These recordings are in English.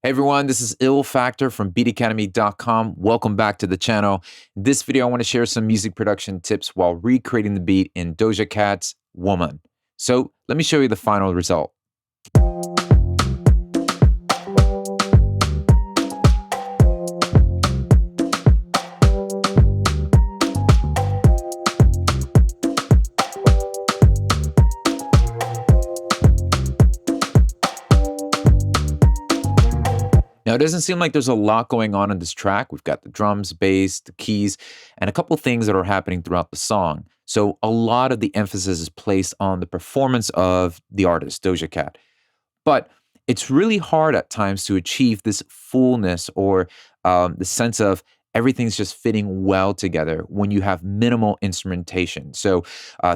Hey everyone, this is Ill Factor from beatacademy.com. Welcome back to the channel. In this video, I want to share some music production tips while recreating the beat in Doja Cat's Woman. So let me show you the final result. Now, it doesn't seem like there's a lot going on in this track. We've got the drums, bass, the keys, and a couple things that are happening throughout the song. So a lot of the emphasis is placed on the performance of the artist, Doja Cat. But it's really hard at times to achieve this fullness or the sense of everything's just fitting well together when you have minimal instrumentation. So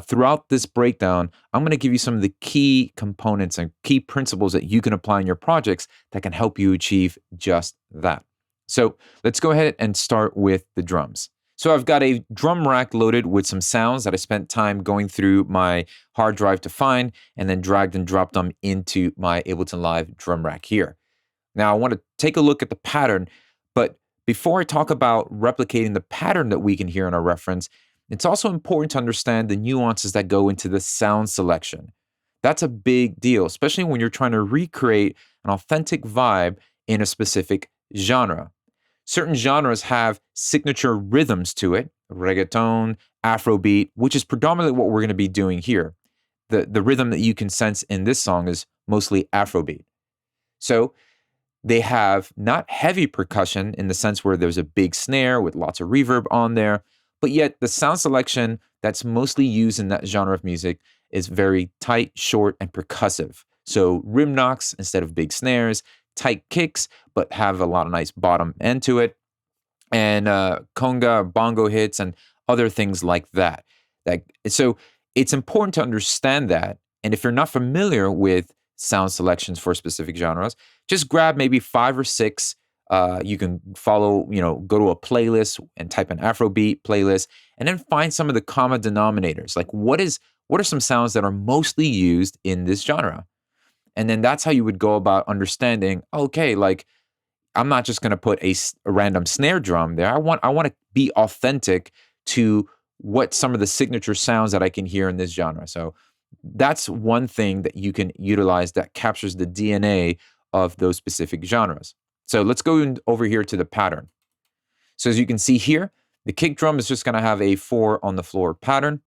throughout this breakdown, I'm going to give you some of the key components and key principles that you can apply in your projects that can help you achieve just that. So let's go ahead and start with the drums. So I've got a drum rack loaded with some sounds that I spent time going through my hard drive to find and then dragged and dropped them into my ABleton Live drum rack here. Now I want to take a look at the pattern, but before I talk about replicating the pattern that we can hear in our reference, it's also important to understand the nuances that go into the sound selection. That's a big deal, especially when you're trying to recreate an authentic vibe in a specific genre. Certain genres have signature rhythms to it, reggaeton, Afrobeat, which is predominantly what we're going to be doing here. The rhythm that you can sense in this song is mostly Afrobeat. So they have not heavy percussion in the sense where there's a big snare with lots of reverb on there, but yet the sound selection that's mostly used in that genre of music is very tight, short, and percussive. So rim knocks instead of big snares, tight kicks, but have a lot of nice bottom end to it, and conga, bongo hits, and other things like that. So it's important to understand that. And if you're not familiar with sound selections for specific genres, just grab maybe 5 or 6. You can follow, go to a playlist and type in Afrobeat playlist, and then find some of the common denominators. Like what are some sounds that are mostly used in this genre? And then that's how you would go about understanding, okay, like I'm not just going to put a random snare drum there. I want to be authentic to what some of the signature sounds that I can hear in this genre. So that's one thing that you can utilize that captures the DNA of those specific genres. So let's go over here to the pattern. So as you can see here, the kick drum is just going to have a 4 on the floor pattern.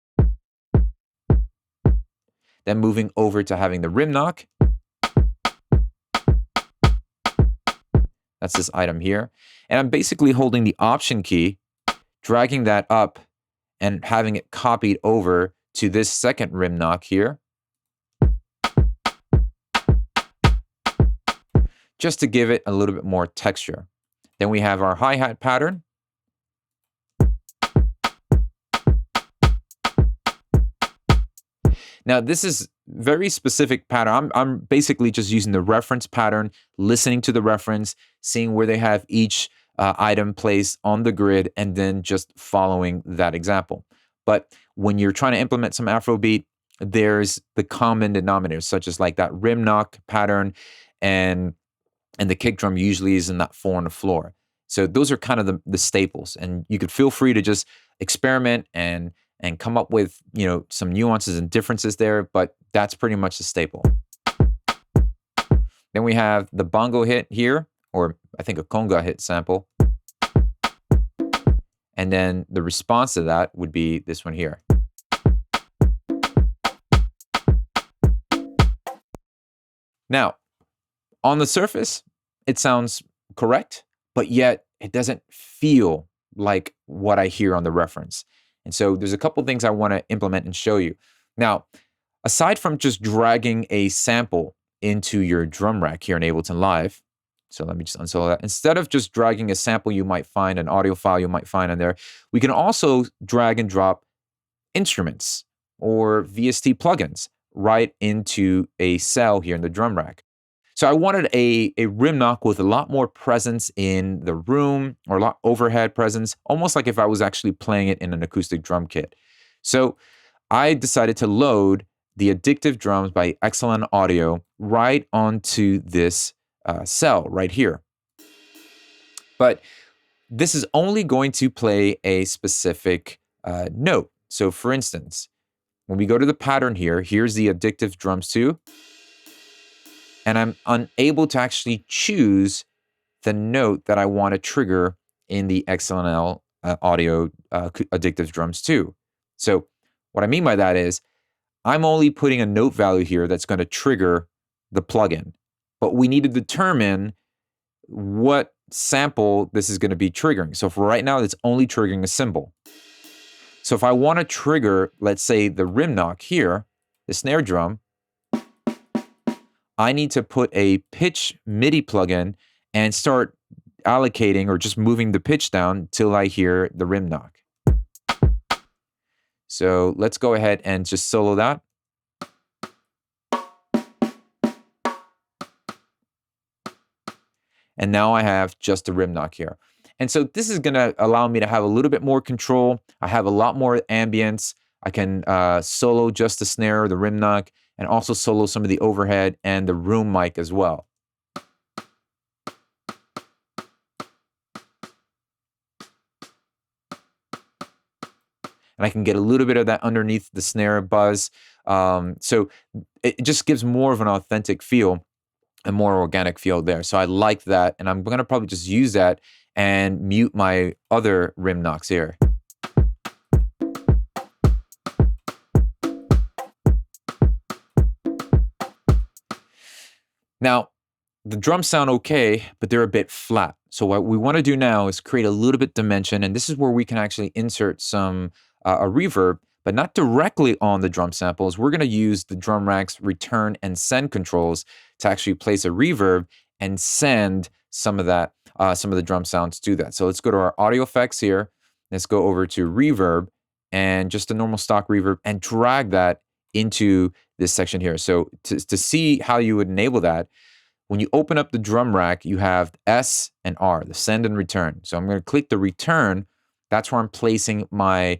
Then moving over to having the rim knock. That's this item here. And I'm basically holding the Option key, dragging that up, and having it copied over to this second rim knock here, just to give it a little bit more texture. Then we have our hi-hat pattern. Now, this is very specific pattern. I'm basically just using the reference pattern, listening to the reference, seeing where they have each item placed on the grid, and then just following that example. But when you're trying to implement some Afrobeat, there's the common denominators, such as like that rim knock pattern, and the kick drum usually is in that 4 on the floor. So those are kind of the staples, and you could feel free to just experiment and come up with, some nuances and differences there, but that's pretty much the staple. Then we have the bongo hit here, or I think a conga hit sample. And then the response to that would be this one here. Now, on the surface, it sounds correct, but yet it doesn't feel like what I hear on the reference. And so there's a couple things I want to implement and show you. Now, aside from just dragging a sample into your drum rack here in Ableton Live, so let me just unsolo that. Instead of just dragging a sample you might find, an audio file you might find in there, we can also drag and drop instruments or VST plugins right into a cell here in the drum rack. So I wanted a rim knock with a lot more presence in the room, or a lot overhead presence, almost like if I was actually playing it in an acoustic drum kit. So I decided to load the Addictive Drums by Excellent Audio right onto this cell right here. But this is only going to play a specific note. So for instance, when we go to the pattern here, here's the addictive drums 2. And I'm unable to actually choose the note that I want to trigger in the XLNL audio addictive drums 2. So what I mean by that is I'm only putting a note value here that's going to trigger the plugin. But we need to determine what sample this is going to be triggering. So for right now, it's only triggering a cymbal. So if I want to trigger, let's say, the rim knock here, the snare drum, I need to put a pitch MIDI plugin and start allocating or just moving the pitch down till I hear the rim knock. So let's go ahead and just solo that. And now I have just a rim knock here. And so this is going to allow me to have a little bit more control. I have a lot more ambience. I can solo just the snare, the rim knock, and also solo some of the overhead and the room mic as well. And I can get a little bit of that underneath the snare buzz. So it just gives more of an authentic feel and more organic feel there. So I like that. And I'm going to probably just use that and mute my other rim knocks here. Now, the drums sound okay, but they're a bit flat. So what we want to do now is create a little bit dimension. And this is where we can actually insert some a reverb, but not directly on the drum samples. We're going to use the drum rack's return and send controls to actually place a reverb and send some of that, some of the drum sounds to that. So let's go to our audio effects here. Let's go over to reverb and just a normal stock reverb and drag that into this section here. So to see how you would enable that, when you open up the drum rack, you have S and R, the send and return. So I'm going to click the return. That's where I'm placing my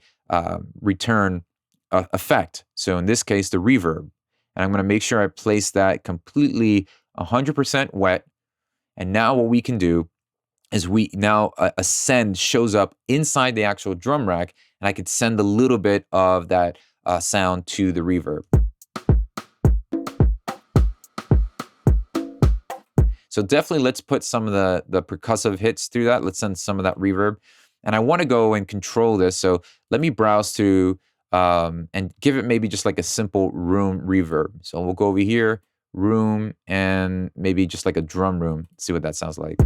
return effect. So in this case, the reverb. And I'm going to make sure I place that completely 100% wet. And now what we can do is a send shows up inside the actual drum rack, and I could send a little bit of that sound to the reverb. So definitely let's put some of the percussive hits through that. Let's send some of that reverb. And I want to go and control this. So let me browse to and give it maybe just like a simple room reverb. So we'll go over here, room, and maybe just like a drum room. See what that sounds like.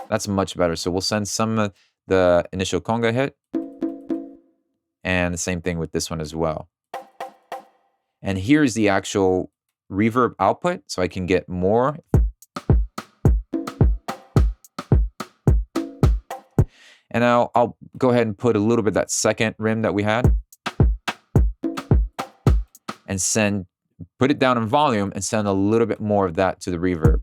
That's much better. So we'll send some of the initial conga hit. And the same thing with this one as well. And here's the actual reverb output. So I can get more. And now I'll go ahead and put a little bit of that second rim that we had. And put it down in volume and send a little bit more of that to the reverb.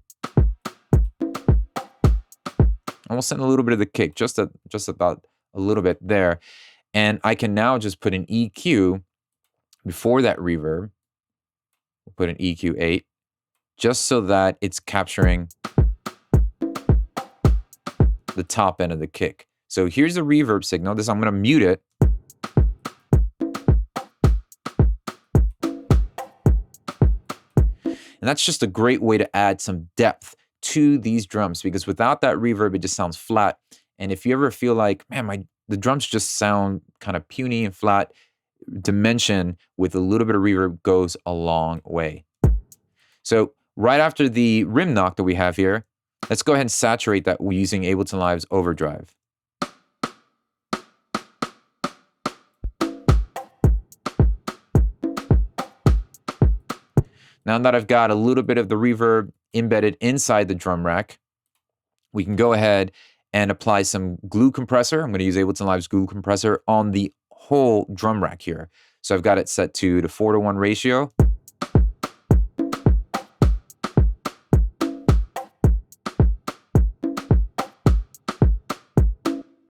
And we'll send a little bit of the kick, just about a little bit there. And I can now just put an EQ before that reverb. We'll put an EQ 8, just so that it's capturing the top end of the kick. So here's the reverb signal. I'm going to mute it. And that's just a great way to add some depth to these drums, because without that reverb, it just sounds flat. And if you ever feel like, man, the drums just sound kind of puny and flat, dimension with a little bit of reverb goes a long way. So right after the rim knock that we have here, let's go ahead and saturate that using ABleton Live's overdrive. Now that I've got a little bit of the reverb embedded inside the drum rack, we can go ahead and apply some glue compressor. I'm going to use ABleton Live's glue compressor on the whole drum rack here. So I've got it set to the 4:1 ratio.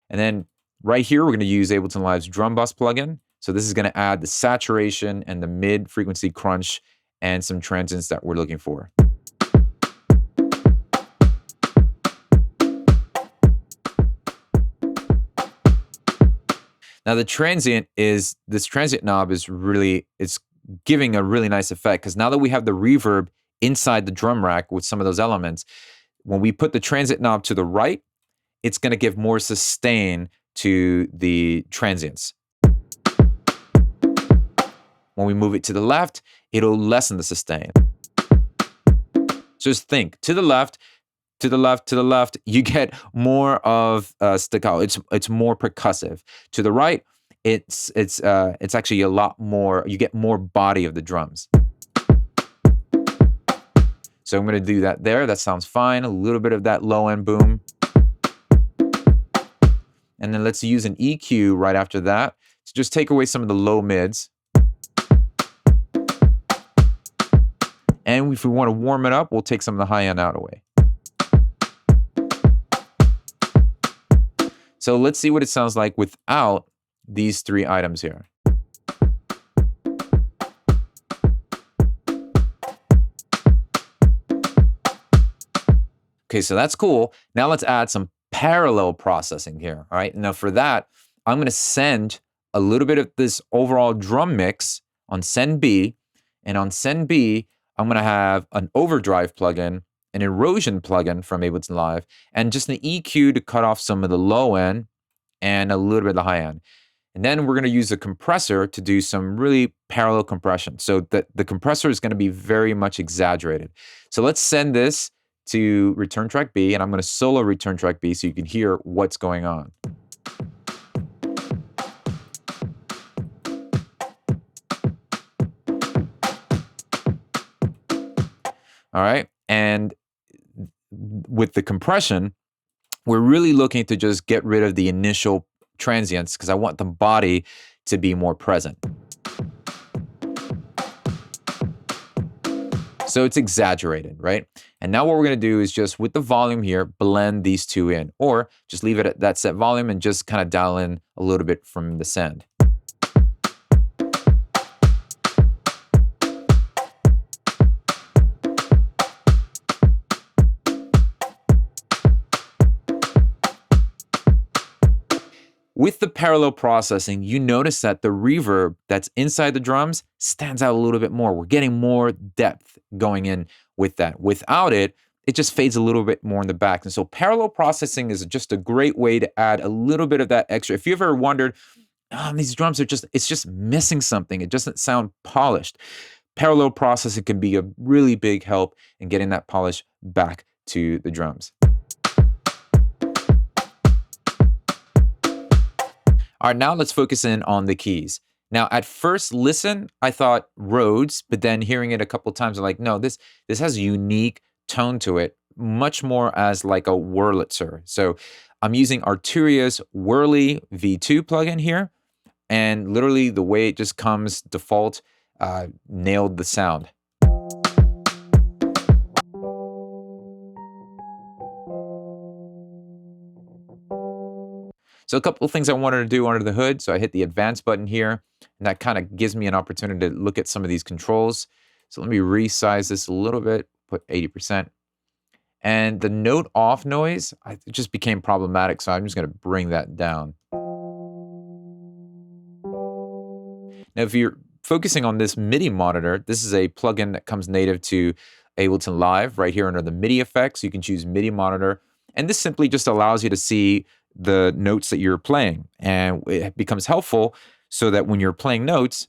And then right here, we're going to use ABleton Live's drum bus plugin. So this is going to add the saturation and the mid frequency crunch and some transients that we're looking for. Now this transient knob is really, it's giving a really nice effect, because now that we have the reverb inside the drum rack with some of those elements, when we put the transient knob to the right, it's going to give more sustain to the transients. When we move it to the left, it'll lessen the sustain. Just think, to the left, to the left, to the left, you get more of staccato. It's more percussive. To the right, it's actually a lot more. You get more body of the drums. So I'm going to do that there. That sounds fine. A little bit of that low end boom, and then let's use an EQ right after that to just take away some of the low mids. And if we want to warm it up, we'll take some of the high end out away. So let's see what it sounds like without these three items here. Okay, so that's cool. Now let's add some parallel processing here. All right, now for that, I'm going to send a little bit of this overall drum mix on send B. And on send B, I'm going to have an overdrive plugin, an erosion plugin from ABleton Live, and just an EQ to cut off some of the low end and a little bit of the high end. And then we're going to use a compressor to do some really parallel compression. So the compressor is going to be very much exaggerated. So let's send this to return track B, and I'm going to solo return track B so you can hear what's going on. All right, and with the compression, we're really looking to just get rid of the initial transients because I want the body to be more present. So it's exaggerated, right? And now what we're going to do is just with the volume here, blend these two in, or just leave it at that set volume and just kind of dial in a little bit from the send. With the parallel processing, you notice that the reverb that's inside the drums stands out a little bit more. We're getting more depth going in with that. Without it, it just fades a little bit more in the back. And so parallel processing is just a great way to add a little bit of that extra. If you've ever wondered, these drums are it's just missing something. It doesn't sound polished. Parallel processing can be a really big help in getting that polish back to the drums. All right, now let's focus in on the keys. Now, at first listen, I thought Rhodes, but then hearing it a couple times, I'm like, no, this has a unique tone to it, much more as like a Wurlitzer. So I'm using Arturia's Whirly V2 plugin here, and literally the way it just comes default nailed the sound. So a couple of things I wanted to do under the hood. So I hit the advanced button here, and that kind of gives me an opportunity to look at some of these controls. So let me resize this a little bit, put 80%. And the note off noise, it just became problematic. So I'm just going to bring that down. Now, if you're focusing on this MIDI monitor, this is a plugin that comes native to ABleton Live right here under the MIDI effects. You can choose MIDI monitor. And this simply just allows you to see the notes that you're playing, and it becomes helpful so that when you're playing notes,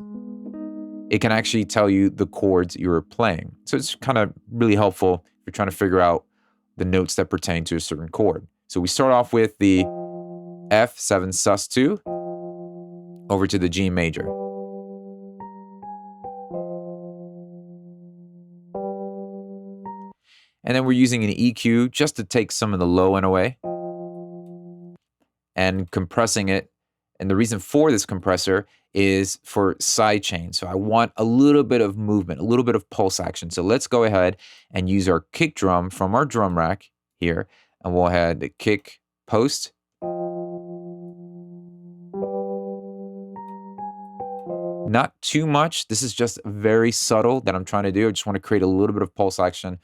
it can actually tell you the chords you're playing. So it's kind of really helpful if you're trying to figure out the notes that pertain to a certain chord. So we start off with the F7 sus2 over to the G major. And then we're using an EQ just to take some of the low end away and compressing it. And the reason for this compressor is for sidechain. So I want a little bit of movement, a little bit of pulse action. So let's go ahead and use our kick drum from our drum rack here. And we'll add the kick post. Not too much. This is just very subtle that I'm trying to do. I just want to create a little bit of pulse action.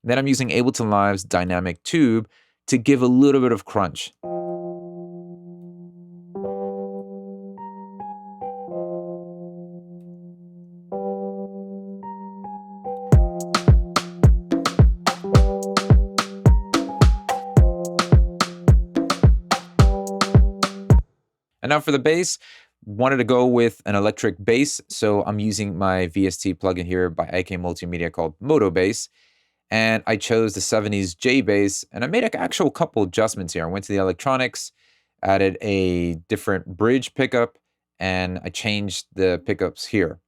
Then I'm using ABleton Live's dynamic tube to give a little bit of crunch. And now for the bass, wanted to go with an electric bass. So I'm using my VST plugin here by AK Multimedia called Moto Bass. And I chose the 70s J bass, and I made an actual couple adjustments here. I went to the electronics, added a different bridge pickup, and I changed the pickups here.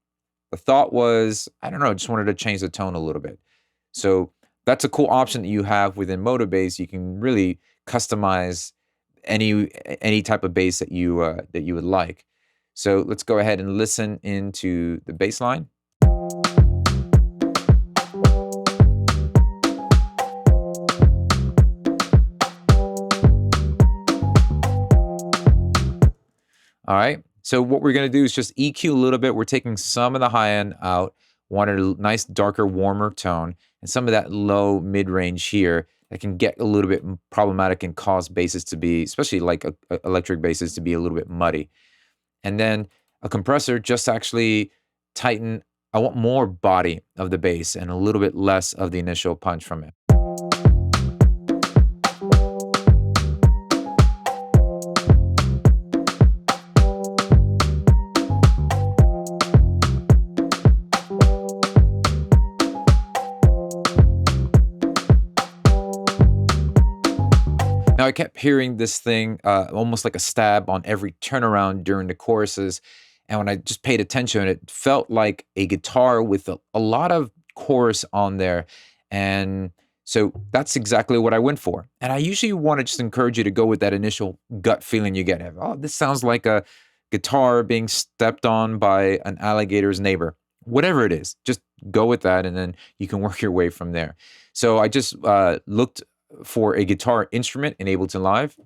The thought was, I don't know, just wanted to change the tone a little bit. So that's a cool option that you have within Moto Bass. You can really customize any type of bass that you would like. So let's go ahead and listen into the bass line. All right. So what we're going to do is just EQ a little bit. We're taking some of the high end out, wanted a nice, darker, warmer tone, and some of that low mid-range here that can get a little bit problematic and cause basses to be, especially like electric basses, to be a little bit muddy. And then a compressor just to actually tighten. I want more body of the bass and a little bit less of the initial punch from it. Now, I kept hearing this thing almost like a stab on every turnaround during the choruses. And when I just paid attention, it felt like a guitar with a lot of chorus on there. And so that's exactly what I went for. And I usually want to just encourage you to go with that initial gut feeling you get. Oh, this sounds like a guitar being stepped on by an alligator's neighbor. Whatever it is, just go with that, and then you can work your way from there. So I just looked for a guitar instrument in Ableton Live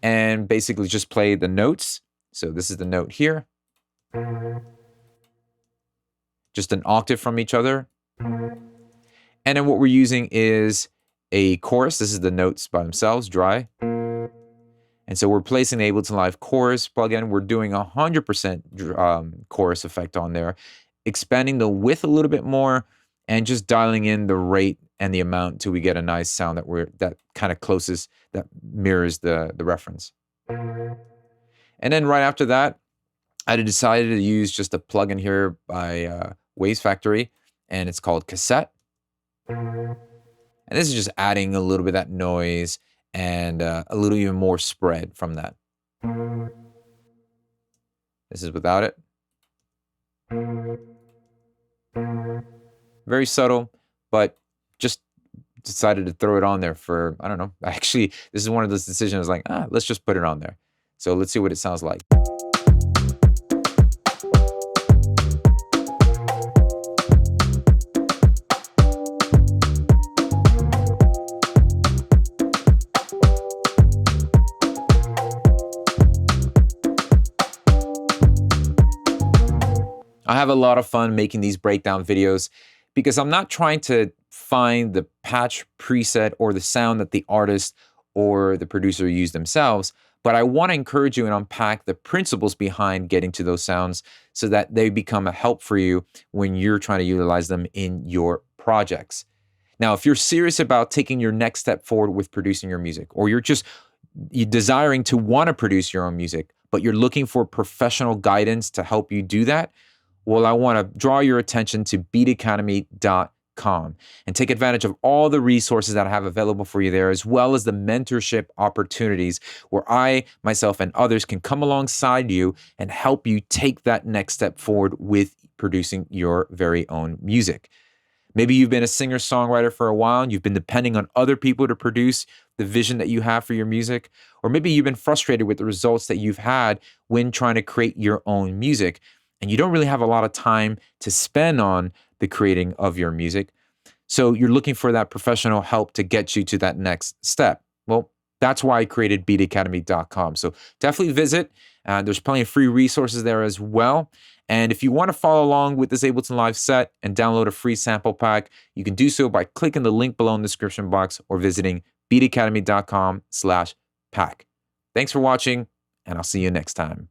and basically just play the notes. So this is the note here, just an octave from each other. And then what we're using is a chorus. This is the notes by themselves, dry. And so we're placing the Ableton Live chorus plugin. We're doing 100% chorus effect on there, expanding the width a little bit more, and just dialing in the rate and the amount until we get a nice sound that kind of closest, that mirrors the reference. And then right after that, I decided to use just a plugin here by Waves Factory, and it's called Cassette. And this is just adding a little bit of that noise and a little even more spread from that. This is without it. Very subtle, but just decided to throw it on there for, I don't know. Actually, this is one of those decisions I was like, let's just put it on there. So let's see what it sounds like. I have a lot of fun making these breakdown videos because I'm not trying to find the patch preset or the sound that the artist or the producer use themselves, but I want to encourage you and unpack the principles behind getting to those sounds so that they become a help for you when you're trying to utilize them in your projects. Now, if you're serious about taking your next step forward with producing your music, or you're desiring to want to produce your own music, but you're looking for professional guidance to help you do that, well, I want to draw your attention to beatacademy.com and take advantage of all the resources that I have available for you there, as well as the mentorship opportunities where I, myself, and others can come alongside you and help you take that next step forward with producing your very own music. Maybe you've been a singer-songwriter for a while and you've been depending on other people to produce the vision that you have for your music. Or maybe you've been frustrated with the results that you've had when trying to create your own music, and you don't really have a lot of time to spend on the creating of your music. So you're looking for that professional help to get you to that next step. Well, that's why I created beatacademy.com. So definitely visit. There's plenty of free resources there as well. And if you want to follow along with this Ableton Live set and download a free sample pack, you can do so by clicking the link below in the description box or visiting beatacademy.com/pack. Thanks for watching, and I'll see you next time.